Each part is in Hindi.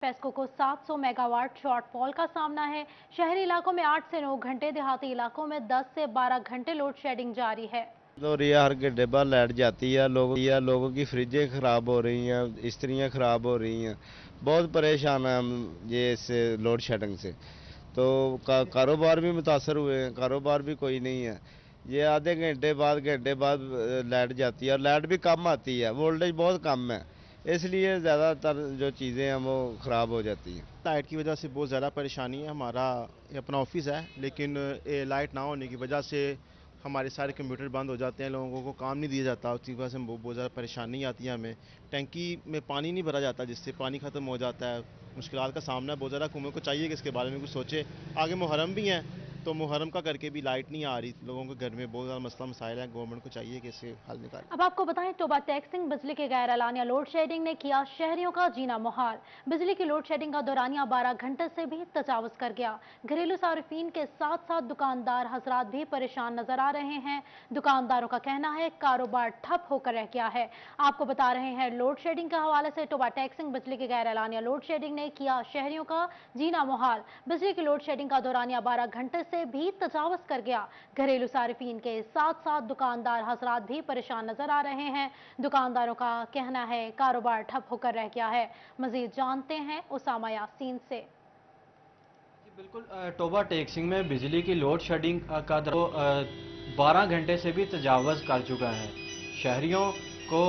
फेस्को को 700 मेगावाट शॉर्टफॉल का सामना है। शहरी इलाकों में 8 से 9 घंटे, देहाती इलाकों में 10 से 12 घंटे लोड शेडिंग जारी है। तो रिया हर घंटे बाद लाइट जाती है, लोगों की फ्रिजें ख़राब हो रही हैं, इस्त्रियाँ ख़राब हो रही हैं। बहुत परेशान हैं हम ये इससे, लोड शेडिंग से। तो कारोबार भी मुतासर हुए हैं, कारोबार भी कोई नहीं है। ये आधे घंटे बाद लाइट जाती है और लाइट भी कम आती है, वोल्टेज बहुत कम है, इसलिए ज़्यादातर जो चीज़ें हैं वो ख़राब हो जाती हैं। लाइट की वजह से बहुत ज़्यादा परेशानी है। हमारा अपना ऑफिस है, लेकिन लाइट ना होने की वजह से हमारे सारे कंप्यूटर बंद हो जाते हैं, लोगों को काम नहीं दिया जाता। उसकी वजह से बहुत ज़्यादा परेशानी आती है हमें। टैंकी में पानी नहीं भरा जाता, जिससे पानी ख़त्म हो जाता है। मुश्किलात का सामना बहुत ज़्यादा। हुकूमत को चाहिए कि इसके बारे में कुछ सोचे। आगे मुहर्रम भी हैं, तो मुहर्रम का करके भी लाइट नहीं आ रही। लोगों के घर में बहुत ज़्यादा मसला मसाइल है, गवर्नमेंट को चाहिए कि इससे हल निकाले। अब आपको बताएं, टोबा टैक्सिंग बिजली के गैर एलानिया लोड शेडिंग ने किया शहरियों का जीना मुहाल। बिजली की लोड शेडिंग का दौरानिया 12 घंटे से भी तजावज कर गया। घरेलू सार्फिन के साथ साथ दुकानदार हजरात भी परेशान नजर आ रहे हैं। दुकानदारों का कहना है कारोबार ठप होकर रह गया है। आपको बता रहे हैं, लोड शेडिंग के हवाले से टोबा टैक्सिंग बिजली के गैर एलानिया लोड शेडिंग ने किया शहरियों का जीना मुहाल। बिजली की लोड शेडिंग का दौरानिया 12 घंटे से भी तजावज कर गया। घरेलू सार्फिन के साथ साथ दुकानदार हजरात भी परेशान नजर आ रहे हैं। दुकानदारों का कहना है कारोबार ठप होकर रह गया है। मजीद जानते हैं उसामा यासीन से। बिल्कुल, टोबा टेक्सिंग में बिजली की लोड शेडिंग का 12 घंटे से भी तजावज़ कर चुका है। शहरियों को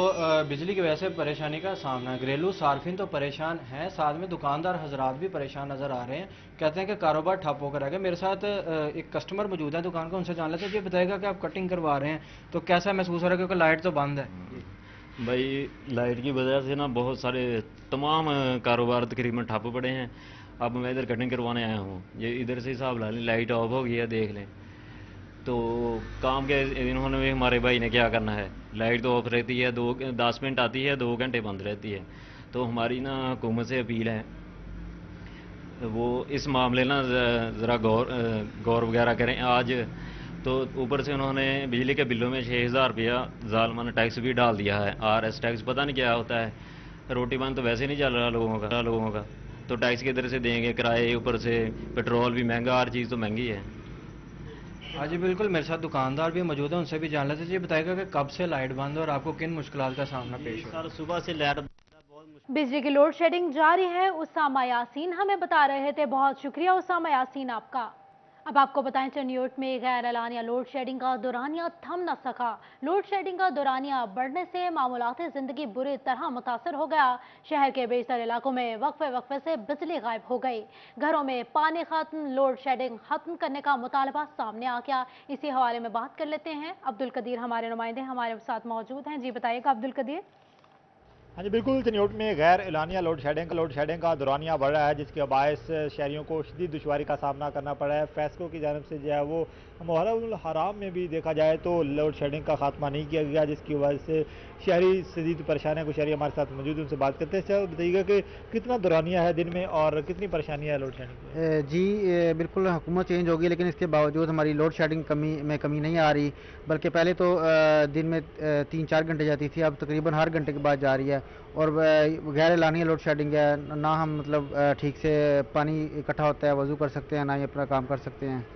बिजली की वजह से परेशानी का सामना है। घरेलू सार्फिन तो परेशान हैं, साथ में दुकानदार हजरात भी परेशान नज़र आ रहे हैं। कहते हैं कि कारोबार ठप होकर रह गया। मेरे साथ एक कस्टमर मौजूद है दुकान का, उनसे जान लेते हैं। ये बताएगा कि आप कटिंग करवा रहे हैं तो कैसा महसूस हो रहा है, क्योंकि लाइट तो बंद है। भाई लाइट की वजह से ना बहुत सारे तमाम कारोबार तकरीबन ठप पड़े हैं। अब मैं इधर कटिंग करवाने आया हूँ, ये इधर से हिसाब ला लें, लाइट ऑफ हो गई है, देख लें। तो काम के इन्होंने भी, हमारे भाई ने क्या करना है, लाइट तो ऑफ रहती है, 10 मिनट आती है, 2 घंटे बंद रहती है। तो हमारी ना हुकूमत से अपील है, वो इस मामले ना ज़रा गौर वगैरह करें आज। तो ऊपर से उन्होंने बिजली के बिलों में 6,000 रुपया ज़ालमाना टैक्स भी डाल दिया है। RS टैक्स पता नहीं क्या होता है। रोटी पानी तो वैसे नहीं चल रहा लोगों का तो टैक्स किधर से देंगे, किराए, ऊपर से पेट्रोल भी महंगा, हर चीज़ तो महंगी है। हाँ जी बिल्कुल, मेरे साथ दुकानदार भी मौजूद है, उनसे भी जान लेते हैं। ये बताएगा कि कब से लाइट बंद है और आपको किन मुश्किलात का सामना पेश हो रहा है। सर सुबह से लाइट बिजली की लोड शेडिंग जारी है। उसामा यासीन हमें बता रहे थे। बहुत शुक्रिया उसामा यासीन आपका। अब आपको बताएं, चनियोट में गैर एलानिया लोड शेडिंग का दौरानिया थम न सका। लोड शेडिंग का दौरानिया बढ़ने से मामूलाती जिंदगी बुरी तरह मुतासर हो गया। शहर के बेशतर इलाकों में वक्फे वक्फे से बिजली गायब हो गई। घरों में पानी खत्म, लोड शेडिंग खत्म करने का मुतालबा सामने आ गया। इसी हवाले में बात कर लेते हैं। अब्दुल कदीर हमारे नुमाइंदे हमारे साथ मौजूद हैं। जी बताइएगा अब्दुल कदीर। हाँ जी बिल्कुल, चनियोट में गैर एलानिया लोड शेडिंग का दौरानिया बढ़ रहा है, जिसके बायस शहरियों को शदीद दुश्वारी का सामना करना पड़ा है। फेस्को की जानब से जो है वो मुहर्रम हराम में भी देखा जाए तो लोड शेडिंग का खात्मा नहीं किया गया, जिसकी वजह से शहरी शदीद परेशान है। कुछ शहरी हमारे साथ मौजूद है, उनसे बात करते हैं। सर बताइएगा कि कितना दौरानिया है दिन में और कितनी परेशानी है लोड शेडिंग? जी बिल्कुल, हुकूमत चेंज होगी लेकिन इसके बावजूद हमारी लोड शेडिंग कमी नहीं आ रही। बल्कि पहले तो दिन में 3-4 घंटे जाती थी, अब तकरीबन हर घंटे के बाद जा रही है। और गैर एलानिया लोड शेडिंग है ना, हम मतलब ठीक से पानी इकट्ठा होता है, वज़ू कर सकते हैं, ना ही अपना काम कर सकते हैं।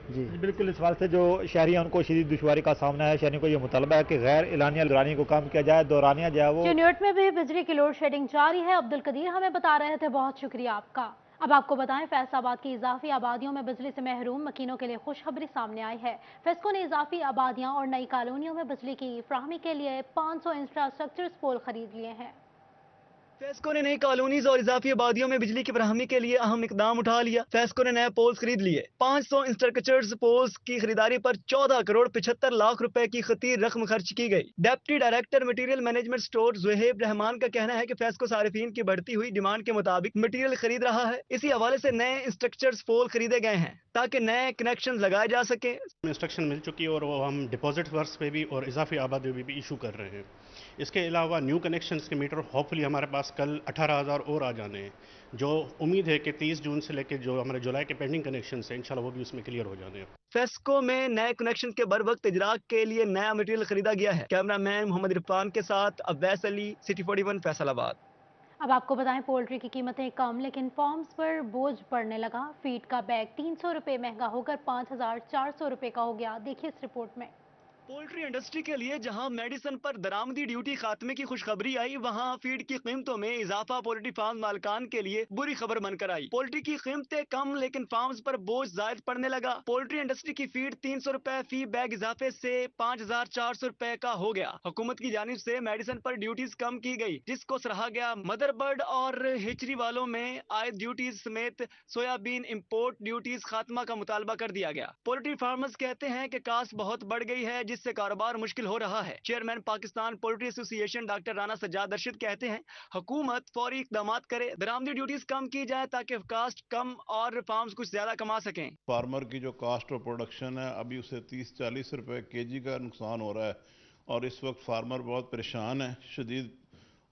जी बिल्कुल, इस सवाल से जो शहरी हैं उनको शदीद दुश्वारी का सामना है। शहरियों को ये मुतालबा है कि गैर एलानिया दौरानिया को कम किया जाए। दौरानिया जो है वो चनियोट में भी बिजली की लोड शेडिंग जारी है। अब्दुल कदीर हमें बता रहे थे। बहुत शुक्रिया आपका। अब आपको बताएं, फैसलाबाद की इजाफी आबादियों में बिजली से महरूम मकीनों के लिए खुशखबरी सामने आई है। फेस्को ने इजाफी आबादियां और नई कॉलोनियों में बिजली की फ्राहमी के लिए 500 इंफ्रास्ट्रक्चर पोल खरीद लिए हैं। फेस्को ने नई कॉलोनीज और इजाफी आबादियों में बिजली की फराहमी के लिए अहम इकदाम उठा लिया। फेस्को ने नए पोल्स खरीद लिए। 500 इंफ्रास्ट्रक्चर पोल्स की खरीदारी पर 14 करोड़ 75 लाख रुपए की खतीर रकम खर्च की गई। Deputy director material management store Zuheb Rahman का कहना है कि फेस्को सारिफीन की बढ़ती हुई डिमांड के मुताबिक मटीरियल खरीद रहा है। इसी हवाले से नए इंस्ट्रक्चर पोल खरीदे गए हैं ताकि नए कनेक्शन लगाए जा सके। इंस्ट्रक्शन मिल चुकी है और वो हम डिपॉजिट वर्क्स पे भी और इजाफी आबादी पे भी इशू कर रहे हैं। इसके अलावा न्यू कनेक्शंस के मीटर होपफुली हमारे पास कल 18,000 और आ जाने हैं, जो उम्मीद है कि 30 जून से लेकर जो हमारे जुलाई के पेंडिंग कनेक्शन हैं इंशाल्लाह वो भी उसमें क्लियर हो जाने हैं। फेस्को में नए कनेक्शन के बर वक्त इजरा के लिए नया मटेरियल खरीदा गया है। कैमरामैन मोहम्मद इरफान के साथ अवैस अली, सिटी 41 फैसलाबाद। अब आपको बताएं, पोल्ट्री की कीमतें कम लेकिन फार्म्स पर बोझ पड़ने लगा। फीड का बैग 300 रुपये महंगा होकर 5,400 रुपये का हो गया। देखिए इस रिपोर्ट में। पोल्ट्री इंडस्ट्री के लिए जहां मेडिसिन पर दरामदी ड्यूटी खात्मे की खुशखबरी आई, वहां फीड की कीमतों में इजाफा पोल्ट्री फार्म मालकान के लिए बुरी खबर बनकर आई। पोल्ट्री की कीमतें कम लेकिन फार्म्स पर बोझ जायद पड़ने लगा। पोल्ट्री इंडस्ट्री की फीड 300 रुपए फी बैग इजाफे से 5,400 रुपए का हो गया। हुकूमत की जानिब से मेडिसिन पर ड्यूटीज कम की गई, जिसको सराहा गया। मदरबर्ड और हिचरी वालों में आयद ड्यूटीज समेत सोयाबीन इम्पोर्ट ड्यूटीज खात्मा का मुतालबा कर दिया गया। पोल्ट्री फार्मर्स कहते हैं कि कास्ट बहुत बढ़ गई है, जिससे कारोबार मुश्किल हो रहा है। Chairman Pakistan poultry association doctor Rana Sajjad Arshad कहते हैं, हुकूमत फौरी इकदाम करे, दरामदी ड्यूटीज कम की जाए ताकि कास्ट कम और फार्म्स कुछ ज्यादा कमा सकें। फार्मर की जो कास्ट ऑफ प्रोडक्शन है, अभी उसे 30-40 रुपए केजी का नुकसान हो रहा है और इस वक्त फार्मर बहुत परेशान है शदीद।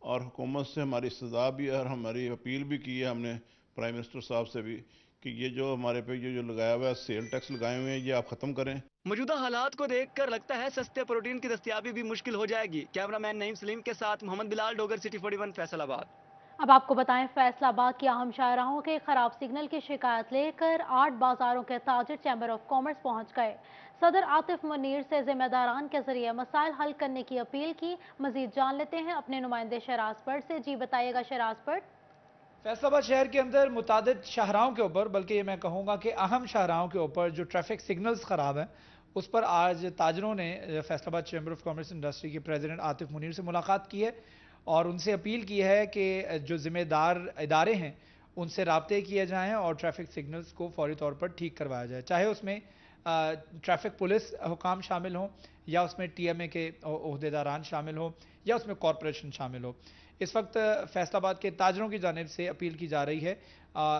और हुकूमत से हमारी सजा भी है और हमारी अपील भी की है हमने प्राइम मिनिस्टर साहब से भी कि ये जो हमारे पे ये जो लगाया हुआ है सेल टैक्स लगाए हुए हैं, ये आप ख़त्म करें। मौजूदा हालात को देखकर लगता है सस्ते प्रोटीन की दस्तयाबी भी मुश्किल हो जाएगी। कैमरामैन नईम सलीम के साथ मोहम्मद बिलाल, डोगर सिटी 41, फैसलाबाद। अब आपको बताएं, फैसलाबाद की अहम शाहराहों के खराब सिग्नल की शिकायत लेकर 8 बाजारों के ताजिर चैम्बर ऑफ कॉमर्स पहुंच गए। सदर आतिफ मुनीर से जिम्मेदारान के जरिए मसाइल हल करने की अपील की। मजीद जान लेते हैं अपने नुमाइंदे शराज पर से। जी बताइएगा शराज पर। फैसलाबाद शहर के अंदर मुतादिद शाहराहों के ऊपर, बल्कि ये मैं कहूँगा कि अहम शाहराहों के ऊपर जो ट्रैफिक सिग्नल्स ख़राब हैं, उस पर आज ताजरों ने Faisalabad chamber of commerce industry के प्रेसिडेंट आतिफ मुनीर से मुलाकात की है और उनसे अपील की है कि जो ज़िम्मेदार इदारे हैं उनसे राब्ते किए जाएँ और ट्रैफिक सिग्नल्स को फौरी तौर पर ठीक करवाया जाए, चाहे उसमें ट्रैफिक पुलिस हुकाम शामिल हों या उसमें TMA के ओहदेदारान शामिल हों या उसमें कॉरपोरेशन शामिल हो। इस वक्त फैसलाबाद के ताजरों की जानिब से अपील की जा रही है।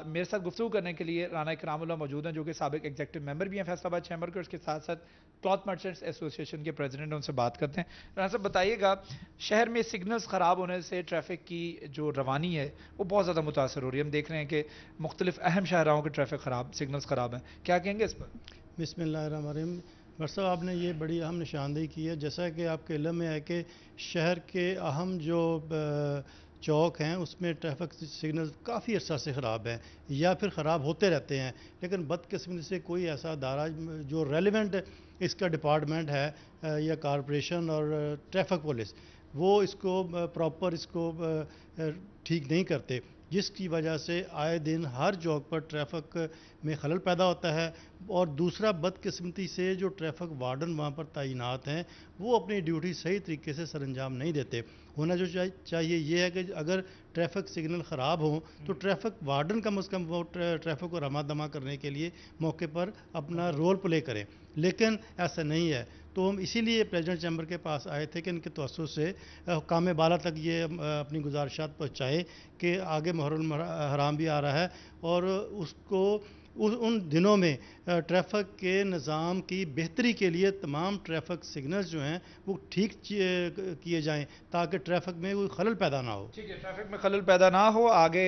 मेरे साथ गुफ्तगू करने के लिए राना इकरामुल्लाह मौजूद हैं, जो कि साबिक एग्जीक्यूटिव मेंबर भी हैं फैसलाबाद चैम्बर के, उसके साथ साथ क्लॉथ मर्चेंट्स एसोसिएशन के प्रेसिडेंट हैं। उनसे बात करते हैं। राना साहब बताइएगा, शहर में सिग्नल्स ख़राब होने से ट्रैफिक की जो रवानी है वो बहुत ज़्यादा मुतासर हो रही है। हम देख रहे हैं कि मुख्तलिफ अहम शाहराहों के ट्रैफिक ख़राब, सिग्नल्स ख़राब हैं, क्या कहेंगे इस पर? बिस्मिल्लाहिर्रहमानिर्रहीम। डॉक्टर साहब, आपने ये बड़ी अहम निशानदेही की है। जैसा कि आपके इल्म में है कि शहर के अहम जो चौक हैं उसमें ट्रैफिक सिग्नल काफ़ी अर्सा से ख़राब हैं या फिर ख़राब होते रहते हैं, लेकिन बदकिस्मती से कोई ऐसा अदारा जो रेलिवेंट इसका डिपार्टमेंट है या कॉरपोरेशन और ट्रैफिक पुलिस, वो इसको प्रॉपर इसको ठीक नहीं करते, जिसकी वजह से आए दिन हर चौक पर ट्रैफिक में खलल पैदा होता है। और दूसरा, बदकिस्मती से जो ट्रैफिक वार्डन वहाँ पर तैनात हैं वो अपनी ड्यूटी सही तरीके से सरअंजाम नहीं देते। होना जो चाहिए ये है कि अगर ट्रैफिक सिग्नल ख़राब हों तो ट्रैफिक वार्डन कम से कम वो ट्रैफिक को रमा दमा करने के लिए मौके पर अपना रोल प्ले करें, लेकिन ऐसा नहीं है। तो हम इसीलिए प्रेसिडेंट चैम्बर के पास आए थे कि इनके तवज्जुह से हुक्काम बाला तक ये अपनी गुजारिशात पहुँचाएँ कि आगे मुहर्रम हराम भी आ रहा है और उसको उन दिनों में ट्रैफिक के निज़ाम की बेहतरी के लिए तमाम ट्रैफिक सिग्नल्स जो हैं वो ठीक किए जाएं ताकि ट्रैफिक में कोई खलल पैदा ना हो। ठीक है, ट्रैफिक में खलल पैदा ना हो। आगे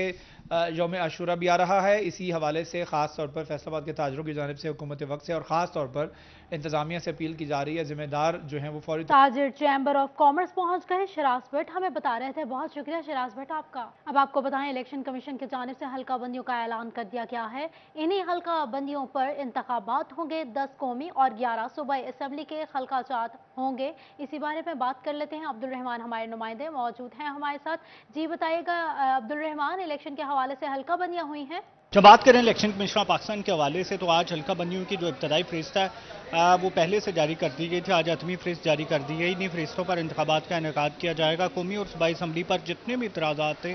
यौम आशूरा भी आ रहा है, इसी हवाले से ख़ास तौर पर फैसलाबाद के ताजरों की जानिब से हुकूमत वक्त से और ख़ास तौर पर इंतज़ामिया से अपील की जा रही है, जिम्मेदार जो हैं वो फौरी। ताजिर चैम्बर ऑफ कॉमर्स पहुंच गए। शराज भट्ट हमें बता रहे थे। बहुत शुक्रिया शराज भट्ट आपका। अब आपको बताएं, इलेक्शन कमीशन की जानिब से हल्का बंदियों का ऐलान कर दिया गया है। इन्हीं हल्का बंदियों पर इंतखाबात होंगे। 10 कौमी और 11 सूबाई असम्बली के हल्काजात होंगे। इसी बारे में बात कर लेते हैं। अब्दुल रहमान हमारे नुमाइंदे मौजूद हैं हमारे साथ। जी बताइएगा अब्दुल रहमान, इलेक्शन के हवाले से हल्का बंदियां हुई हैं। जब बात करें इलेक्शन कमीशन ऑफ पाकिस्तान के हवाले से, तो आज हल्का बंदियों की जो इब्तदाई फहरिस्त है वो पहले से जारी कर दी गई थी। आज हतमी फहरिस्त जारी कर दी गई। इन्हीं फहरिस्तों पर इंतखाबात का इनेकाद किया जाएगा। कौमी और सूबाई असम्बली पर जितने भी इतराज़ात थे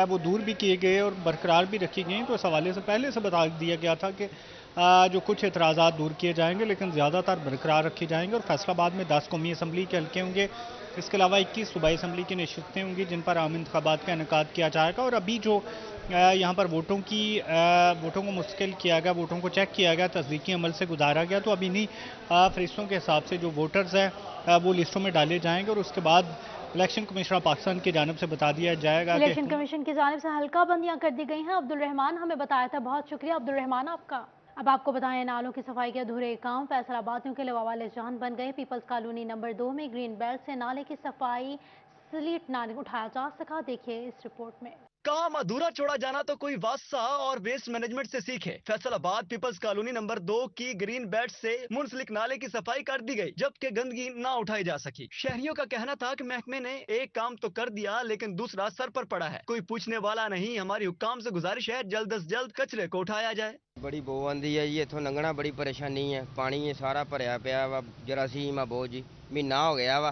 वो दूर भी किए गए और बरकरार भी रखी गई। तो इस हवाले से पहले से बता दिया गया था कि जो कुछ इतराज़ात दूर किए जाएंगे लेकिन ज़्यादातर बरकरार रखे जाएंगे। और फैसलाबाद में 10 कौमी असम्बली के हल्के होंगे। इसके अलावा 21 सूबाई असम्बली की नशिस्तें होंगी जिन पर आम इंतखाबात का इनेकाद किया जाएगा। और अभी जो यहाँ पर वोटों को मुस्तकिल किया गया, वोटों को चेक किया गया, तस्दीकी अमल से गुजारा गया। तो अब इन्हीं फरिश्तों के हिसाब से जो वोटर्स हैं वो लिस्टों में डाले जाएंगे और उसके बाद इलेक्शन कमीशन ऑफ पाकिस्तान की जानिब से बता दिया जाएगा। इलेक्शन कमीशन की जानिब से हल्का बंदियां कर दी गई हैं। अब्दुल रहमान हमें बताया था। बहुत शुक्रिया अब्दुल रहमान आपका। अब आपको बताएं, नालों की सफाई के अधूरे काम फैसलाबादियों के लिए वबाल जान बन गए। पीपल्स कॉलोनी नंबर 2 में ग्रीन बेल्ट से नाले की सफाई स्लीट ना उठाया जा सका। देखिए इस रिपोर्ट में। काम अधूरा छोड़ा जाना तो कोई वास्ता और वेस्ट मैनेजमेंट से सीखे। फैसलाबाद पीपल्स कॉलोनी नंबर 2 की ग्रीन बेल्ट से मुंसलिक नाले की सफाई कर दी गई, जबकि गंदगी ना उठाई जा सकी। शहरियों का कहना था कि महकमे ने एक काम तो कर दिया लेकिन दूसरा सर पर पड़ा है, कोई पूछने वाला नहीं। हमारी हुक्काम से गुजारिश है जल्द से जल्द कचरे को उठाया जाए। बड़ी बो आंदी है जी, इथों लंघना बड़ी परेशानी है। पानी ये सारा भरिया पिया वा, जरासीम आ बहुत जी, महीना हो गया वा,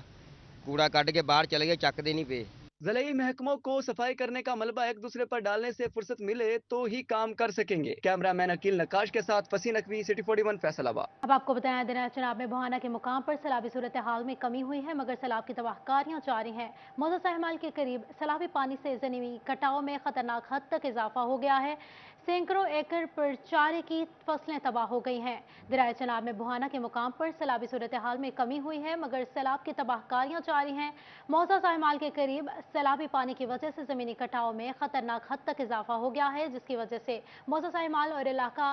कूड़ा कट के बाहर चले गए, चकते नहीं पे। ज़िले महकमों को सफाई करने का मलबा एक दूसरे पर डालने से फुर्सत मिले तो ही काम कर सकेंगे। कैमरामैन अकील नकाश के साथ फसीन नकवी, सिटी 41 फैसलाबाद। अब आपको बताया दे रहा है चनाब में बुहाना के मुकाम पर सैलाबी सूरत हाल में कमी हुई है, मगर सैलाब की तबाहकारियां जारी हैं। मौजा सहमाल के करीब सैलाबी पानी से ज़मीनी कटाव में खतरनाक हद तक इजाफा हो गया है। सैकड़ों एकड़ पर चारे की फसलें तबाह हो गई हैं। दरिया चनाब में बुहाना के मुकाम पर सैलाबी सूरत हाल में कमी हुई है, मगर सैलाब की तबाहकारियां जारी हैं। मौजा सहमाल के करीब सैलाबी पानी की वजह से ज़मीनी कटाव में खतरनाक हद तक इजाफा हो गया है, जिसकी वजह से मौजा सहमाल और इलाका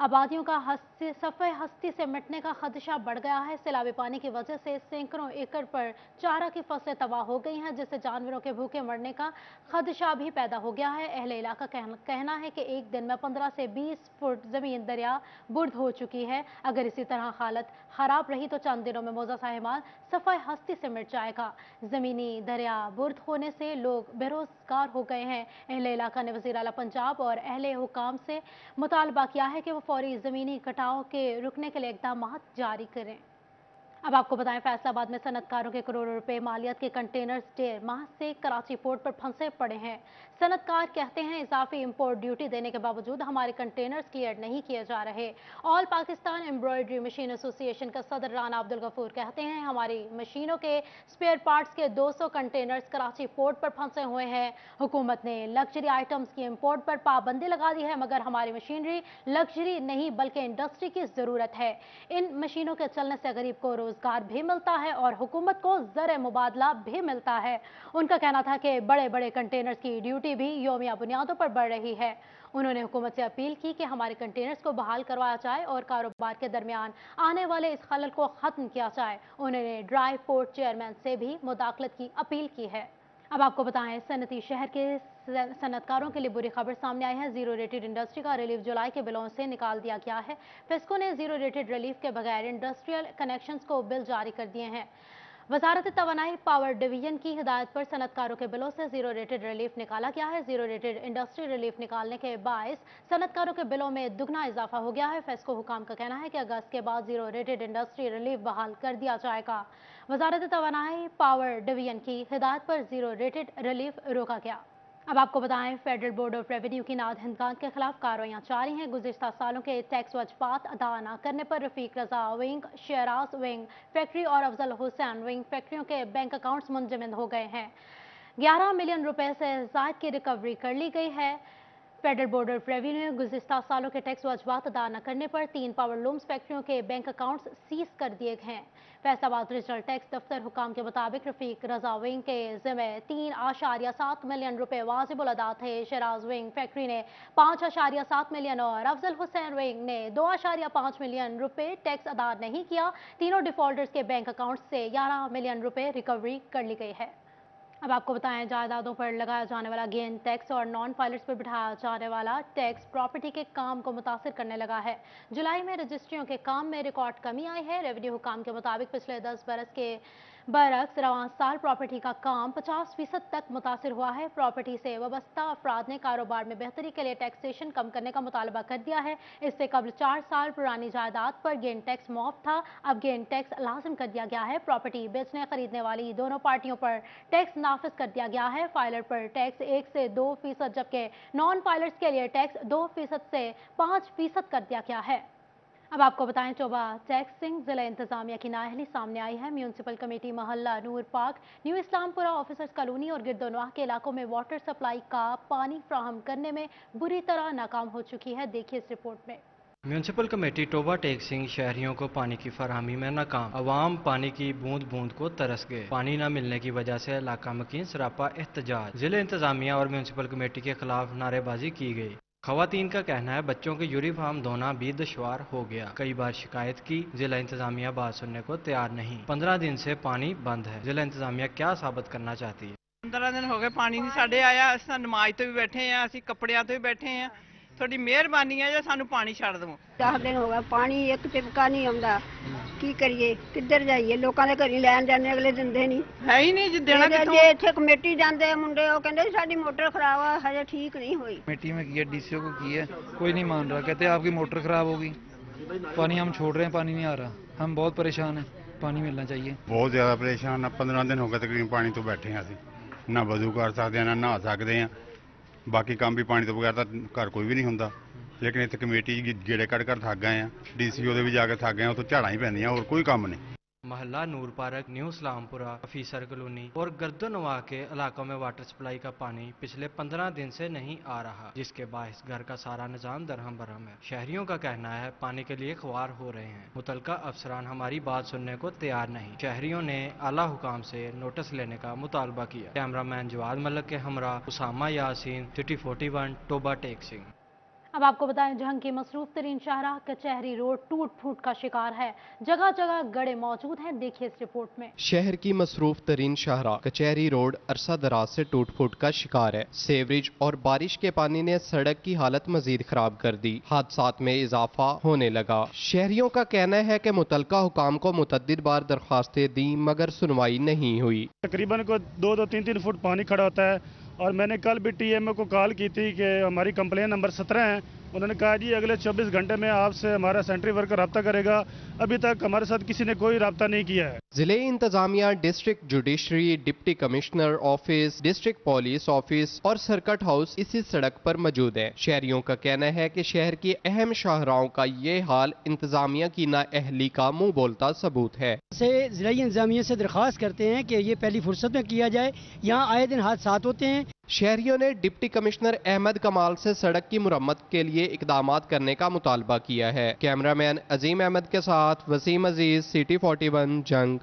आबादियों का सफ़े हस्ती से मिटने का खदशा बढ़ गया है। सैलाबी पानी की वजह से सैकड़ों एकड़ पर चारा की फसलें तबाह हो गई हैं, जिससे जानवरों के भूखे मरने का खदशा भी पैदा हो गया है। अहले इलाका कहना है कि एक दिन में 15 से 20 फुट ज़मीन दरिया बुर्द हो चुकी है। अगर इसी तरह हालत खराब रही तो चंद दिनों में मौजा सहमाल सफ़े हस्ती से मिट जाएगा। ज़मीनी दरिया बुर्द होने से लोग बेरोजगार हो गए हैं। अहले इलाका ने वज़ीर आला पंजाब और अहले हुकाम से मुतालबा किया है कि वो फौरी ज़मीनी कटाव के रुकने के लिए इक़दाम जारी करें। अब आपको बताएं, फैसलाबाद में सनतकारों के करोड़ों रुपए मालियत के कंटेनर्स डेढ़ माह से कराची पोर्ट पर फंसे पड़े हैं। सनतकार कहते हैं इजाफी इंपोर्ट ड्यूटी देने के बावजूद हमारे कंटेनर्स क्लियर नहीं किए जा रहे। All Pakistan embroidery machine association का सदर राना अब्दुल गफूर कहते हैं हमारी मशीनों के स्पेयर पार्ट्स के 200 कंटेनर्स कराची पोर्ट पर फंसे हुए हैं। हुकूमत ने लग्जरी आइटम्स की इंपोर्ट पर पाबंदी लगा दी है, मगर हमारी मशीनरी लग्जरी नहीं बल्कि इंडस्ट्री की ज़रूरत है। इन मशीनों के चलने से गरीब को रोजगार भी मिलता है और हुकूमत को ज़र मुबादला भी मिलता है। उनका कहना था कि बड़े बड़े कंटेनर्स की ड्यूटी भी योमिया बुनियादों पर बढ़ रही है। उन्होंने हुकूमत से अपील की कि हमारे कंटेनर्स को बहाल करवाया जाए और कारोबार के दरमियान आने वाले इस खलल को ख़त्म किया जाए। उन्होंने ड्राई पोर्ट चेयरमैन से भी मुदाखलत की अपील की है। अब आपको बताएं, सनती शहर के सनतकारों के लिए बुरी खबर सामने आई है। जीरो रेटेड इंडस्ट्री का रिलीफ जुलाई के बिलों से निकाल दिया गया है। फेस्को ने जीरो रेटेड रिलीफ के बगैर इंडस्ट्रियल कनेक्शंस को बिल जारी कर दिए हैं। वजारत तवानाई पावर डिवीजन की हिदायत पर सनतकारों के बिलों से जीरो रेटेड रिलीफ निकाला गया है। जीरो रेटेड इंडस्ट्री रिलीफ निकालने के बायस सनतकारों के बिलों में दुगना इजाफा हो गया है। फेस्को हुकाम का कहना है कि अगस्त के बाद जीरो रेटेड इंडस्ट्री रिलीफ बहाल कर दिया जाएगा। वजारत तवानाई पावर डिवीजन की हिदायत पर जीरो रेटेड रिलीफ रोका गया। अब आपको बताएं, फेडरल बोर्ड ऑफ रेवेन्यू की नादहिंदगान के खिलाफ कार्रवाइयां जारी हैं। गुज़िश्ता सालों के टैक्स वजपात अदा न करने पर रफीक रजा विंग, शहराज विंग फैक्ट्री और अफजल हुसैन विंग फैक्ट्रियों के बैंक अकाउंट्स मुंजमद हो गए हैं। 11 मिलियन रुपए से ज़ायद की रिकवरी कर ली गई है। फेडरल बोर्ड ऑफ रेवेन्यू ने गुज़िश्ता सालों के टैक्स वजबात अदा न करने पर 3 पावर लूम्स फैक्ट्रियों के बैंक अकाउंट्स सीज कर दिए गए हैं। फैसलाबाद रीजनल टैक्स दफ्तर हुकाम के मुताबिक रफीक रजा विंग के ज़िम्मे 3.7 मिलियन रुपए वाजिबुल अदा थे। शहराज विंग फैक्ट्री ने 5.7 मिलियन और अफजल हुसैन विंग ने 2.5 मिलियन रुपए टैक्स अदा नहीं किया। तीनों डिफॉल्टर्स के बैंक अकाउंट से 11 मिलियन रुपए रिकवरी कर ली गई है। अब आपको बताएं, जायदादों पर लगाया जाने वाला गेन टैक्स और नॉन फाइलर्स पर बिठाया जाने वाला टैक्स प्रॉपर्टी के काम को मुतासिर करने लगा है। जुलाई में रजिस्ट्रियों के काम में रिकॉर्ड कमी आई है। रेवेन्यू हुकाम के मुताबिक पिछले 10 बरस के बरक्स रवां साल प्रॉपर्टी का काम 50% तक मुतासिर हुआ है। प्रॉपर्टी से वाबस्ता अफराद ने कारोबार में बेहतरी के लिए टैक्सेशन कम करने का मुतालबा कर दिया है। इससे कबल 4 साल पुरानी जायदाद पर गेन टैक्स मुआफ था, अब गेन टैक्स लाजिम कर दिया गया है। प्रॉपर्टी बेचने खरीदने वाली दोनों पार्टियों पर टैक्स नाफिज कर दिया गया है। फाइलर पर टैक्स 1 से 2%, जबकि नॉन फाइलर्स के लिए टैक्स 2% से 5% कर दिया गया है। अब आपको बताएं, चोबा टैक्सिंग जिला इंतजामिया की नाअहली सामने आई है। म्यूनसिपल कमेटी मोहल्ला Noor park, new Islampura, officers colony और गिरदोनवाह के इलाकों में वाटर सप्लाई का पानी फ्राहम करने में बुरी तरह नाकाम हो चुकी है। देखिए इस रिपोर्ट में। म्यूनसिपल कमेटी टोबा टैक्सिंग शहरियों को पानी की फरहमी में नाकाम। अवाम पानी की बूंद बूंद को तरस गए। पानी न मिलने की वजह से इलाका मकीन सरापा एहतजाज। जिले इंतजामिया और म्यूनसिपल कमेटी के खिलाफ नारेबाजी की गई। खवातीन का कहना है बच्चों के यूनिफॉर्म धोना भी दुश्वार हो गया। कई बार शिकायत की, जिला इंतजामिया बात सुनने को तैयार नहीं। 15 दिन से पानी बंद है। जिला इंतजामिया क्या साबित करना चाहती है? 15 दिन हो गए पानी नहीं साढ़े आया। अस नमाज तो भी बैठे हैं, असं कपड़िया तो भी बैठे हैं। थोड़ी मेहरबानी है जो सानू पानी छड़ दो। 10 दिन हो गए पानी एक टिपका नहीं आंदा। की करिए, किधर जाइए? लोगों के घर लैन जाने, अगले दिंदे नहीं है ही नहीं। देना जे इत्थे कमेटी जाते मुंडे वो कहते साडी मोटर खराब है, हजे ठीक नहीं हुई। कमेटी में की है, डीसीओ को की है, कोई नहीं मान रहा। कहते आपकी मोटर खराब होगी। पानी हम छोड़ रहे हैं, पानी नहीं आ रहा। हम बहुत परेशान हैं, पानी मिलना चाहिए। बहुत ज़्यादा परेशान है। 15 दिन हो गए तकरीबन पानी तो बैठे हैं। असं ना वजू कर सकते हैं, ना नहा सकते हैं। बाकी काम भी पानी तो बगैर तो घर कोई भी नहीं होंदा। लेकिन इतने कमेटी गेड़े कड़ कर थक गए हैं, डीसीओ दे भी जाके थक गए हैं, तो झाड़ा ही पैंदियां, और कोई काम नहीं। महल्ला Noor park, new Islampura, officer colony और गर्दनवा के इलाकों में वाटर सप्लाई का पानी पिछले 15 दिन से नहीं आ रहा, जिसके बायस घर का सारा निजाम दरहम बरहम है। शहरियों का कहना है पानी के लिए ख्वार हो रहे हैं। मुतलका अफसरान हमारी बात सुनने को तैयार नहीं। शहरियों ने आला हुकाम से नोटिस लेने का मुतालबा किया। कैमरामैन जवाद मलिक के हमरा उसामा यासीन, सिटी 41, टोबा टेक सिंह। अब आपको बताएं, जहंग की मसरूफ तरीन शाहराह कचहरी रोड टूट फूट का शिकार है। जगह जगह गड़े मौजूद हैं, देखिए इस रिपोर्ट में। शहर की मसरूफ तरीन शाहराह कचहरी रोड अरसा दराज से टूट फूट का शिकार है। सेवरेज और बारिश के पानी ने सड़क की हालत मजीद खराब कर दी। हादसात में इजाफा होने लगा। शहरियों का कहना है कि मुतलका हुकाम को मुतद्दिद बार दरख्वास्तें दी मगर सुनवाई नहीं हुई। तकरीबन को 2-3 फुट पानी खड़ा होता है। और मैंने कल भी टीएमओ को कॉल की थी कि हमारी कंप्लेन नंबर 17 है। उन्होंने कहा जी अगले 24 घंटे में आपसे हमारा सेंट्री वर्कर रब्ता करेगा। अभी तक हमारे साथ किसी ने कोई रब्ता नहीं किया है। जिले इंतजामिया, district judiciary, deputy commissioner office, district police office और सर्किट हाउस इसी सड़क पर मौजूद है। शहरियों का कहना है कि शहर की अहम शाहराहों का ये हाल इंतजामिया की नाअहली का मुंह बोलता सबूत है। जिला इंतजामिया से दरख्वास्त करते हैं कि ये पहली फुर्सत में किया जाए। यहाँ आए दिन हादसात होते हैं। शहरियों ने डिप्टी कमिश्नर अहमद कमाल से सड़क की मुरम्मत के लिए इकदामात करने का मुतालबा किया है। कैमरामैन अजीम अहमद के साथ वसीम अजीज, सिटी 41, जंग।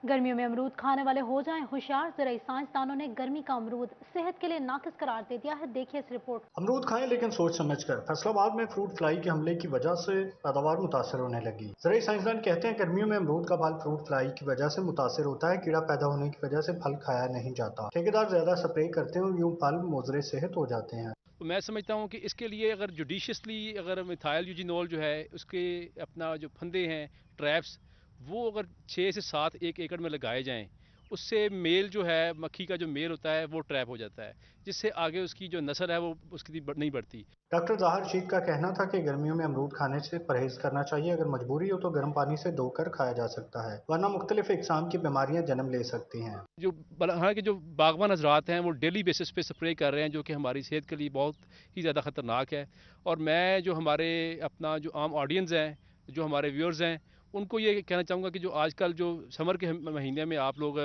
गर्मियों में अमरूद खाने वाले हो जाएं होशियार। ज़राई साइंसदानों ने गर्मी का अमरूद सेहत के लिए नाकिस करार दे दिया है, देखिए इस रिपोर्ट। अमरूद खाएं लेकिन सोच समझ कर। फैसलाबाद में फ्रूट फ्लाई के हमले की वजह से पैदावार मुतासर होने लगी। ज़राई साइंसदान कहते हैं गर्मियों में अमरूद का फल फ्रूट फ्लाई की वजह से मुतासर होता है। कीड़ा पैदा होने की वजह से फल खाया नहीं जाता। ठेकेदार ज्यादा स्प्रे करते हैं और यूँ फल मोजरे सेहत हो जाते हैं। मैं समझता हूँ कि इसके लिए अगर जुडिशियसली अगर मिथाइल यूजिनोल जो है उसके अपना जो फंदे हैं ट्रैप्स वो अगर 6 से 7 एक एकड़ में लगाए जाएं, उससे मेल जो है मक्खी का जो मेल होता है वो ट्रैप हो जाता है, जिससे आगे उसकी जो नस्ल है वो उसकी नहीं बढ़ती। डॉक्टर ज़ाहिर शीख का कहना था कि गर्मियों में अमरूद खाने से परहेज करना चाहिए। अगर मजबूरी हो तो गर्म पानी से धोकर खाया जा सकता है, वरना मुख्तलिफ इकसाम की बीमारियां जन्म ले सकती हैं। जो हालांकि जो बागवान हजरात हैं वो डेली बेसिस पे स्प्रे कर रहे हैं, जो कि हमारी सेहत के लिए बहुत ही ज़्यादा ख़तरनाक है। और मैं जो हमारे अपना जो आम ऑडियंस हैं, जो हमारे व्यूअर्स हैं, उनको ये कहना चाहूँगा कि जो आजकल जो समर के महीने में आप लोग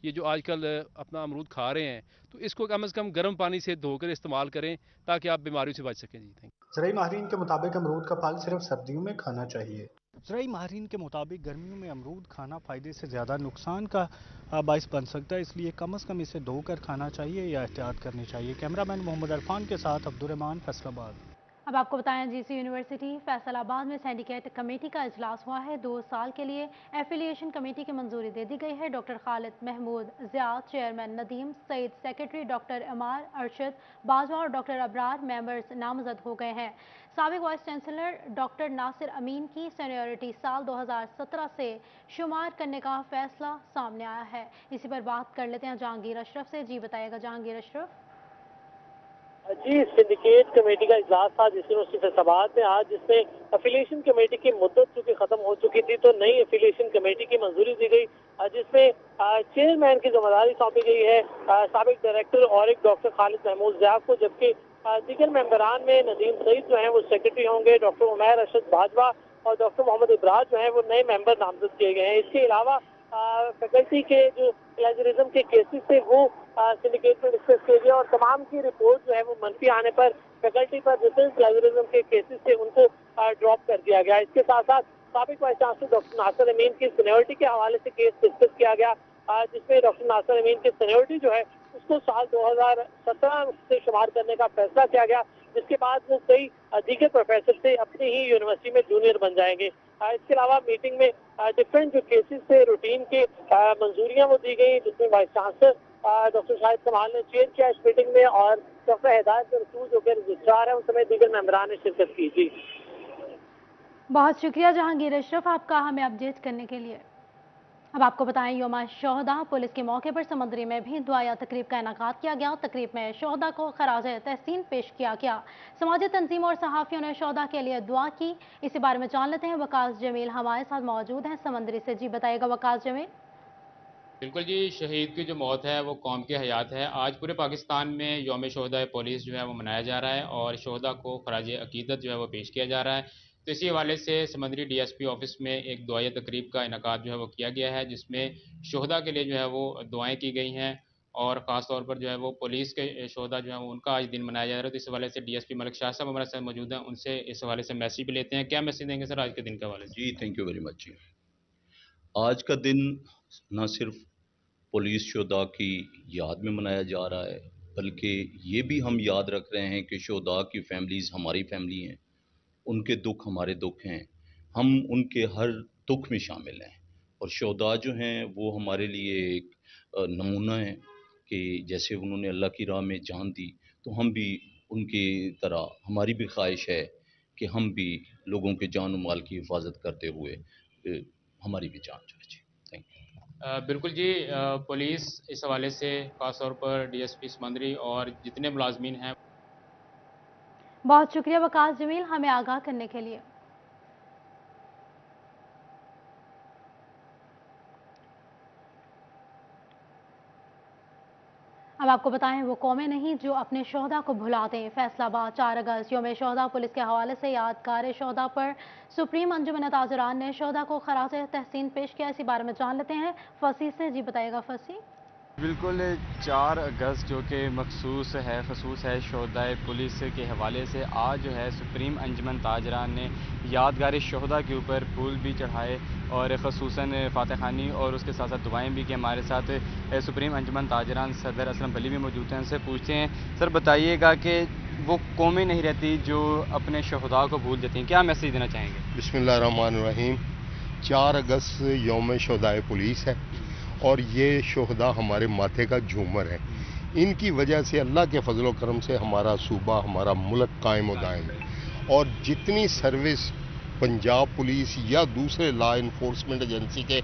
ये जो आजकल अपना अमरूद खा रहे हैं तो इसको कम से कम गर्म पानी से धोकर इस्तेमाल करें ताकि आप बीमारियों से बच सकें। जी थैंक यू। ज़राई माहिरीन के मुताबिक अमरूद का फल सिर्फ सर्दियों में खाना चाहिए। ज़राई माहिरीन के मुताबिक गर्मियों में अमरूद खाना फ़ायदे से ज़्यादा नुकसान का बाइस बन सकता है, इसलिए कम से कम इसे धोकर खाना चाहिए या एहतियात करनी चाहिए। कैमरामैन मोहम्मद अरफान के साथ अब्दुर्रहमान, फैसलाबाद। अब आपको बताएं, जीसी यूनिवर्सिटी फैसलाबाद में सिंडिकेट कमेटी का इजलास हुआ है। 2 साल के लिए एफिलिएशन कमेटी की मंजूरी दे दी गई है। Doctor Khalid Mahmood Zia, chairman Nadeem Saeed, secretary doctor Ammar Arshad Bajwa और डॉक्टर अबरार मेंबर्स नामजद हो गए हैं। साबिक vice chancellor doctor Nasir Amin की सीनियरिटी साल 2017 से शुमार करने का फैसला सामने आया है। इसी पर बात कर लेते हैं जहांगीर अशरफ से। जी बताइएगा जहांगीर अशरफ। जी, सिंडिकेट कमेटी का इजलास था जिस यूनिवर्सिटी फैसलाबाद में आज, जिसमें एफिलिएशन कमेटी की मुद्दत चूंकि खत्म हो चुकी थी तो नई एफिलिएशन कमेटी की मंजूरी दी गई, जिसमें चेयरमैन की जिम्मेदारी सौंपी गई है साबिक डायरेक्टर और एक डॉक्टर खालिद महमूद ज़िया को, जबकि दीगर मेंबरान में नदीम सईद जो है वो सेक्रेटरी होंगे, डॉक्टर उमैर अरशद बाजवा और डॉक्टर मोहम्मद इब्रार जो है वो नए मेंबर नामजद किए गए हैं। इसके अलावा फैकल्टी के जो प्लेजरिज्म के केसेस थे वो सिंडिकेट में डिस्कस किए गए और तमाम की रिपोर्ट जो है वो मंफी आने पर फैकल्टी पर जितने प्लेजरिज्म के केसेस थे उनको ड्रॉप कर दिया गया। इसके साथ साथ साबिक vice chancellor doctor Nasir Amin की सीनियरिटी के हवाले से केस डिस्कस किया गया, जिसमें डॉक्टर नासिर अमीन की सीनियरिटी जो है उसको साल 2017 से शुमार करने का फैसला किया गया, जिसके बाद वो कई दीगर प्रोफेसर से अपनी ही यूनिवर्सिटी में जूनियर बन जाएंगे। इसके अलावा मीटिंग में डिफरेंट जो केसेस थे रूटीन के मंजूरियां वो दी गई, जिसमें वाइस चांसलर डॉक्टर शाहिद कमाल ने चेयर किया इस मीटिंग में और डॉक्टर हिदायत रसूल जो कि रजिस्ट्रार है उन समेत दीगर मेंबरान ने शिरकत की थी। बहुत शुक्रिया जहांगीर अशरफ आपका हमें अपडेट करने के लिए। अब आपको बताएं यौम शोहदा पुलिस के मौके पर समंदरी में भी दुआया तकरीब का इनेकाद किया गया। तकरीब में शोहदा को खराज तहसीन पेश किया गया। समाजी तंजीम और सहाफ़ियों ने शोहदा के लिए दुआ की। इसी बारे में जान लेते हैं, वकास जमील हमारे साथ मौजूद हैं समंदरी से। जी बताइएगा वकास जमील। बिल्कुल जी, शहीद की जो मौत है वो कौम की हयात है। आज पूरे पाकिस्तान में यौम शोहदा पुलिस जो है वो मनाया जा रहा है और शोहदा को खराज अकीदत जो है वो पेश किया जा रहा है। तो इसी हवाले से समंदरी DSP ऑफिस में एक दुआया तकरीब का इनेकाद जो है वो किया गया है, जिसमें शोहदा के लिए जो है वो दुआएं की गई हैं और ख़ास तौर पर जो है वो पुलिस के शोहदा जो है वो उनका आज दिन मनाया जा रहा है। तो इस हवाले से DSP मलिक शाह साहब हमारे साथ मौजूद हैं, उनसे इस हवाले से मैसेज भी लेते हैं। क्या मैसेज देंगे सर आज के दिन के हवाले से? जी थैंक यू वेरी मच जी। आज का दिन न सिर्फ पुलिस शोहदा की याद में मनाया जा रहा है, बल्कि ये भी हम याद रख रहे हैं कि शोहदा की फैमिलीज़ हमारी फैमिली हैं, उनके दुख हमारे दुख हैं, हम उनके हर दुख में शामिल हैं। और शोहदा जो हैं वो हमारे लिए एक नमूना है कि जैसे उन्होंने अल्लाह की राह में जान दी, तो हम भी उनकी तरह, हमारी भी ख्वाहिश है कि हम भी लोगों के जान और माल की हिफाजत करते हुए हमारी भी जान चले। जी थैंक यू। बिल्कुल जी, पुलिस इस हवाले से ख़ास तौर पर DSP समंदरी और जितने मुलाजमीन हैं। बहुत शुक्रिया वकास जमील हमें आगाह करने के लिए। अब आपको बताएं, वो कौमें नहीं जो अपने शोहदा को भुलाते हैं। फैसलाबाद 4 अगस्त यौम शोहदा पुलिस के हवाले से यादगार शोहदा पर सुप्रीम अंजुमन ताजरान ने शोहदा को खराज तहसीन पेश किया। इसी बारे में जान लेते हैं फसी से। जी बताइएगा फसी। बिल्कुल 4 अगस्त जो कि खसूस है शोहदा पुलिस के हवाले से, आज जो है सुप्रीम अंजुमन ताजरान ने यादगार शोहदा के ऊपर फूल भी चढ़ाए और खसूसन फातह खानी और उसके साथ साथ दुआएं भी की। हमारे साथ सुप्रीम अंजुमन ताजरान सदर असलम वली भी मौजूद हैं, उनसे पूछते हैं सर बताइएगा कि वो कौमें नहीं रहती जो अपने शोहदा को भूल जाती हैं, क्या मैसेज देना चाहेंगे? बिस्मिल्लाहिर्रहमानिर्रहीम। 4 अगस्त यौम शोहदा पुलिस है और ये शोहदा हमारे माथे का झूमर है। इनकी वजह से अल्लाह के फजल करम से हमारा सूबा, हमारा मुल्क कायम व दायम है। और जितनी सर्विस पंजाब पुलिस या दूसरे लॉ इन्फोर्समेंट एजेंसी के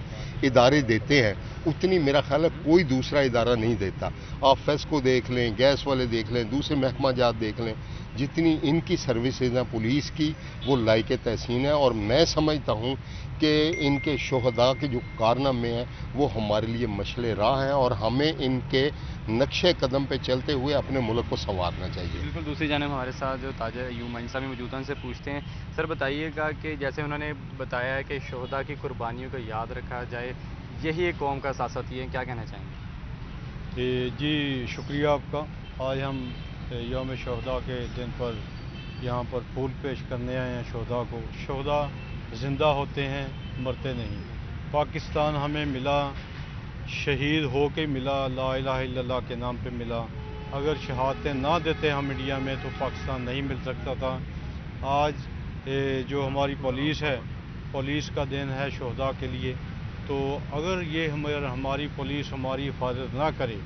इदारे देते हैं, उतनी मेरा ख्याल है कोई दूसरा इदारा नहीं देता। आप फेस्को देख लें, गैस वाले देख लें, दूसरे महकमा जात देख लें, जितनी इनकी सर्विसेज हैं पुलिस की वो लायक तहसीन है। और मैं समझता हूँ कि इनके शोहदा के जो कारनामे हैं वो हमारे लिए मशले राह हैं और हमें इनके नक्शे कदम पे चलते हुए अपने मुल्क को संवारना चाहिए। बिल्कुल। दूसरी जानिब हमारे साथ जो ताजा यूम इंसा में मौजूद हैं, उनसे पूछते हैं सर बताइएगा कि जैसे उन्होंने बताया है कि शोहदा की कुर्बानियों को याद रखा जाए, यही एक कौम का साथी है, क्या कहना चाहेंगे? जी शुक्रिया आपका। आज हम यौम शोहदा के दिन पर यहाँ पर फूल पेश करने आए हैं शोहदा को। शोहदा ज़िंदा होते हैं, मरते नहीं। पाकिस्तान हमें मिला शहीद हो के मिला, ला इलाहा इल्लल्लाह के नाम पे मिला। अगर शहादतें ना देते हम इंडिया में तो पाकिस्तान नहीं मिल सकता था। आज जो हमारी पुलिस है, पुलिस का दिन है शोहदा के लिए। तो अगर ये हमारी पुलिस हमारी हिफाजत ना करे,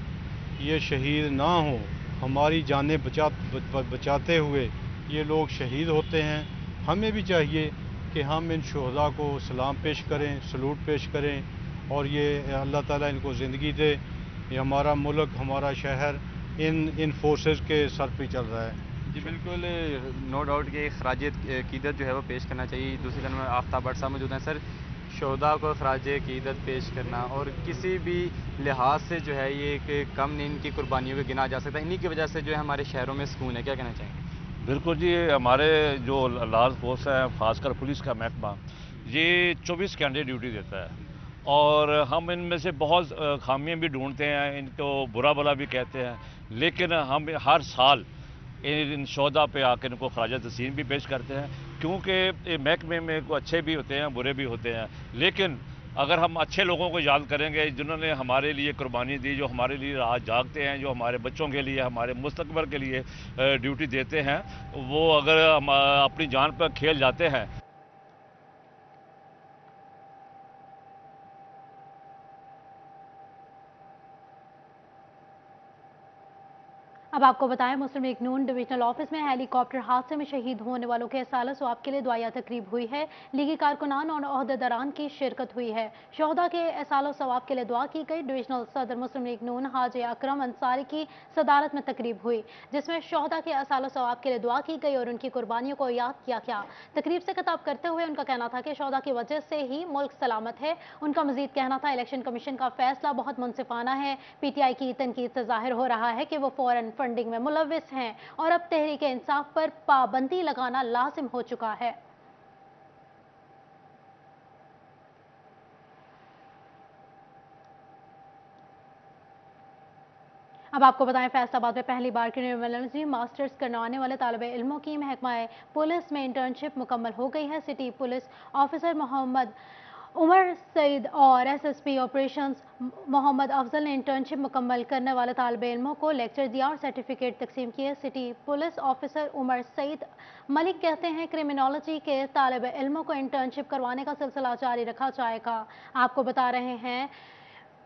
ये शहीद ना हो, हमारी जानें बचाते हुए ये लोग शहीद होते हैं, हमें भी चाहिए कि हम इन शोहदा को सलाम पेश करें, सलूट पेश करें और ये अल्लाह ताला इनको ज़िंदगी दे। ये हमारा मुल्क, हमारा शहर इन फोर्सेस के सर पे चल रहा है। जी बिल्कुल, नो डाउट कि खराज अकीदत जो है वो पेश करना चाहिए। दूसरी तरफ आफ्ताब भट्ट साहब मौजूद हैं। सर शोहदा को खराज अकीदत पेश करना और किसी भी लिहाज से जो है ये एक कम नहीं इनकी कुर्बानियों को गिना जा सकता है, इन्हीं की वजह से जो है हमारे शहरों में सुकून है, क्या कहना चाहेंगे? बिल्कुल जी, हमारे जो लॉ फोर्स है, खासकर पुलिस का महकमा, ये 24 घंटे ड्यूटी देता है और हम इनमें से बहुत खामियां भी ढूंढते हैं, इनको बुरा भला भी कहते हैं, लेकिन हम हर साल इन शोहदा पे आकर इनको खराज तहसीन भी पेश करते हैं, क्योंकि महकमे में को अच्छे भी होते हैं, बुरे भी होते हैं, लेकिन अगर हम अच्छे लोगों को याद करेंगे जिन्होंने हमारे लिए कुर्बानी दी, जो हमारे लिए रात जागते हैं, जो हमारे बच्चों के लिए, हमारे मुस्तकबिल के लिए ड्यूटी देते हैं, वो अगर हम अपनी जान पर खेल जाते हैं। अब आपको बताएं, मुस्लिम लीग नून डिविजनल ऑफिस में हेलीकॉप्टर हादसे में शहीद होने वालों के साल सवाब के लिए दुआया तकरीब हुई है। लीगी कारकुनान और ओहदेदारान की शिरकत हुई है। शोहदा के साल सवाब के लिए दुआ की गई। डिविजनल सदर मुस्लिम लीग नून हाजी अकरम अंसारी की सदारत में तकरीब हुई, जिसमें शोहदा के साल सवाब के लिए दुआ की गई और उनकी कुर्बानियों को याद किया गया। तकरीब से खिताब करते हुए उनका कहना था कि शोहदा की वजह से ही मुल्क सलामत है। उनका मजीद कहना था, इलेक्शन कमीशन का फैसला बहुत मुनसिफाना है। PTI की तनकीद से जाहिर हो रहा है कि वो फौरन फंडिंग में मुलविस हैं और अब तहरीक इंसाफ पर पाबंदी लगाना लाजिम हो चुका है। अब आपको बताएं, फैसलाबाद में पहली बार क्रिमिनोलॉजी मास्टर्स करने वाले तालिब इल्मों की महकमा पुलिस में इंटर्नशिप मुकम्मल हो गई है। City police officer Mohammad Umar Saeed और SSP ऑपरेशंस मोहम्मद अफजल ने इंटर्नशिप मुकम्मल करने वाले तालिब इल्मों को लेक्चर दिया और सर्टिफिकेट तकसीम किए। City police officer Umar Saeed Malik कहते हैं, क्रिमिनोलॉजी के तालिब इल्मों को इंटर्नशिप करवाने का सिलसिला जारी रखा जाएगा। आपको बता रहे हैं,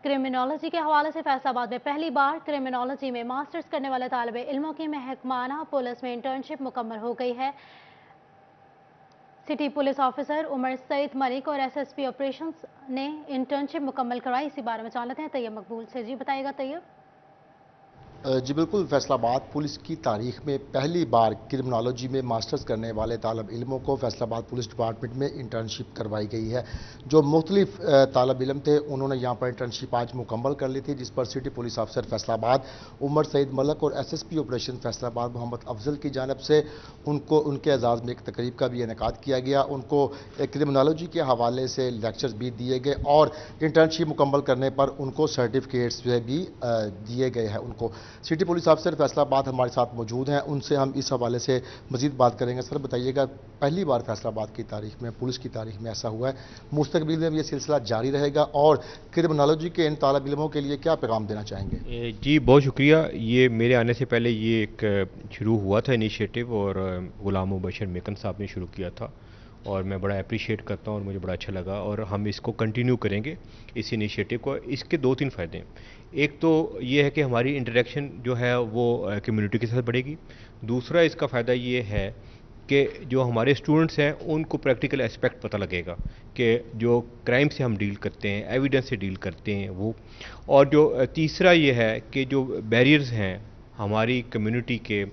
क्रिमिनोलॉजी के हवाले से फैसलाबाद में पहली बार क्रिमिनोलॉजी में मास्टर्स करने वाले तालिब इल्मों की महकमाना पुलिस में इंटर्नशिप मुकम्मल हो गई है। City police officer Umar Saeed Malik और SSP ऑपरेशंस ने इंटर्नशिप मुकम्मल करवाई। इसी बारे में जान लेते हैं तैयब मकबूल से। जी बताइएगा तैयब। जी बिल्कुल, फैसलाबाद पुलिस की तारीख में पहली बार क्रिमिनोलॉजी में मास्टर्स करने वाले तालब इल्मों को फैसलाबाद पुलिस डिपार्टमेंट में इंटर्नशिप करवाई गई है। जो मुख्तलिफ तालब इल्म थे, उन्होंने यहाँ पर इंटर्नशिप आज मुकम्मल कर ली थी, जिस पर city police officer Faisalabad Umar Saeed Malik और SSP ऑपरेशन फैसलाबाद मोहम्मद अफजल की जानिब से उनको उनके एजाज़ में एक तकरीब का भी इनेकाद किया गया। उनको क्रिमिनोलॉजी के हवाले से लेक्चर्स भी दिए गए और इंटर्नशिप मुकम्मल करने पर उनको सर्टिफिकेट्स भी दिए गए हैं। उनको सिटी पुलिस ऑफिसर फैसलाबाद हमारे साथ मौजूद हैं, उनसे हम इस हवाले से मजीद बात करेंगे। सर बताइएगा, पहली बार फैसलाबाद की तारीख में, पुलिस की तारीख में ऐसा हुआ है, मुस्तकबिल में ये सिलसिला जारी रहेगा और क्रिमिनोलॉजी के इन तालिब इल्मों के लिए क्या पैगाम देना चाहेंगे? जी बहुत शुक्रिया। ये मेरे आने से पहले ये एक शुरू हुआ था इनिशिएटिव और गुलाम मुबशर मेकन साहब ने शुरू किया था और मैं बड़ा अप्रिशिएट करता हूँ और मुझे बड़ा अच्छा लगा और हम इसको कंटिन्यू करेंगे इस इनिशिएटिव को। इसके 2-3 फ़ायदे हैं। एक तो ये है कि हमारी इंटरेक्शन जो है वो कम्युनिटी के साथ बढ़ेगी। दूसरा इसका फ़ायदा ये है कि जो हमारे स्टूडेंट्स हैं उनको प्रैक्टिकल एस्पेक्ट पता लगेगा कि जो क्राइम से हम डील करते हैं, एविडेंस से डील करते हैं वो। और जो तीसरा ये है कि जो बैरियर्स हैं हमारी कम्युनिटी के,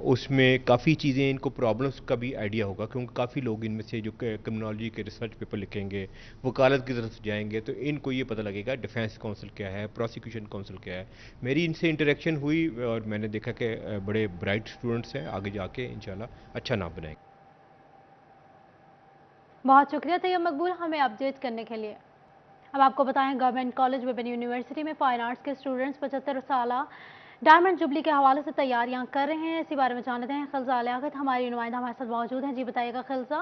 उसमें काफ़ी चीज़ें, इनको प्रॉब्लम्स का भी आइडिया होगा, क्योंकि काफ़ी लोग इनमें से जो क्रिमिनोलॉजी के रिसर्च पेपर लिखेंगे, वकालत की तरफ जाएंगे, तो इनको ये पता लगेगा डिफेंस काउंसिल क्या है, प्रोसिक्यूशन काउंसिल क्या है। मेरी इनसे इंटरेक्शन हुई और मैंने देखा कि बड़े ब्राइट स्टूडेंट्स हैं, आगे जाके इंशाल्लाह अच्छा नाम बनाएंगे। बहुत शुक्रिया तैयब मकबूल हमें अपडेट करने के लिए। अब आपको बताएं, गवर्नमेंट कॉलेज विभिन्न यूनिवर्सिटी में फाइन आर्ट्स के स्टूडेंट्स 75 साल डायमंड जुबली के हवाले से तैयारियां कर रहे हैं। इसी बारे में जान लेते हैं। खिलजा लियाकत हमारी नुमाइंदा हमारे साथ मौजूद हैं। जी बताइएगा खिलजा।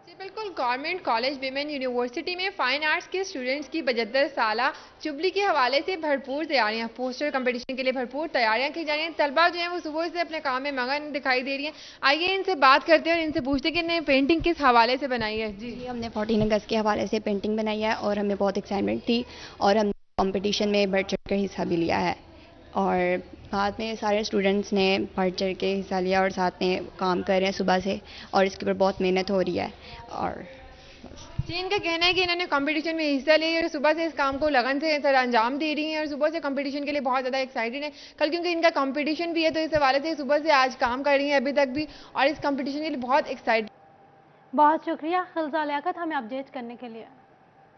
जी बिल्कुल, गवर्नमेंट कॉलेज विमेन यूनिवर्सिटी में फाइन आर्ट्स के स्टूडेंट्स की 75 साला जुबली के हवाले से भरपूर तैयारियां, पोस्टर कंपटीशन के लिए भरपूर तैयारियां की जा रही हैं। तलबा जो हैं वो सुबह से अपने काम में मगन दिखाई दे रही हैं। आइए इनसे बात करते हैं और इनसे पूछते हैं कि इन्हें पेंटिंग किस हवाले से बनाई है। जी हमने 14 अगस्त के हवाले से पेंटिंग बनाई है और हमें बहुत एक्साइटमेंट थी और हमने कॉम्पिटिशन में बढ़ चढ़ कर हिस्सा भी लिया है और साथ में सारे स्टूडेंट्स ने बढ़ चढ़ के हिस्सा लिया और साथ में काम कर रहे हैं सुबह से और इसके ऊपर बहुत मेहनत हो रही है। और जी इनका कहना है कि इन्होंने कंपटीशन में हिस्सा लिया और सुबह से इस काम को लगन से अंजाम दे रही हैं और सुबह से कंपटीशन के लिए बहुत ज़्यादा एक्साइटेड है। कल क्योंकि इनका कंपटीशन भी है तो इस हवाले से सुबह से आज काम कर रही हैं अभी तक भी और इस कंपटीशन के लिए बहुत एक्साइटेड। बहुत शुक्रिया खिलजा लियाकत हमें अपडेट करने के लिए।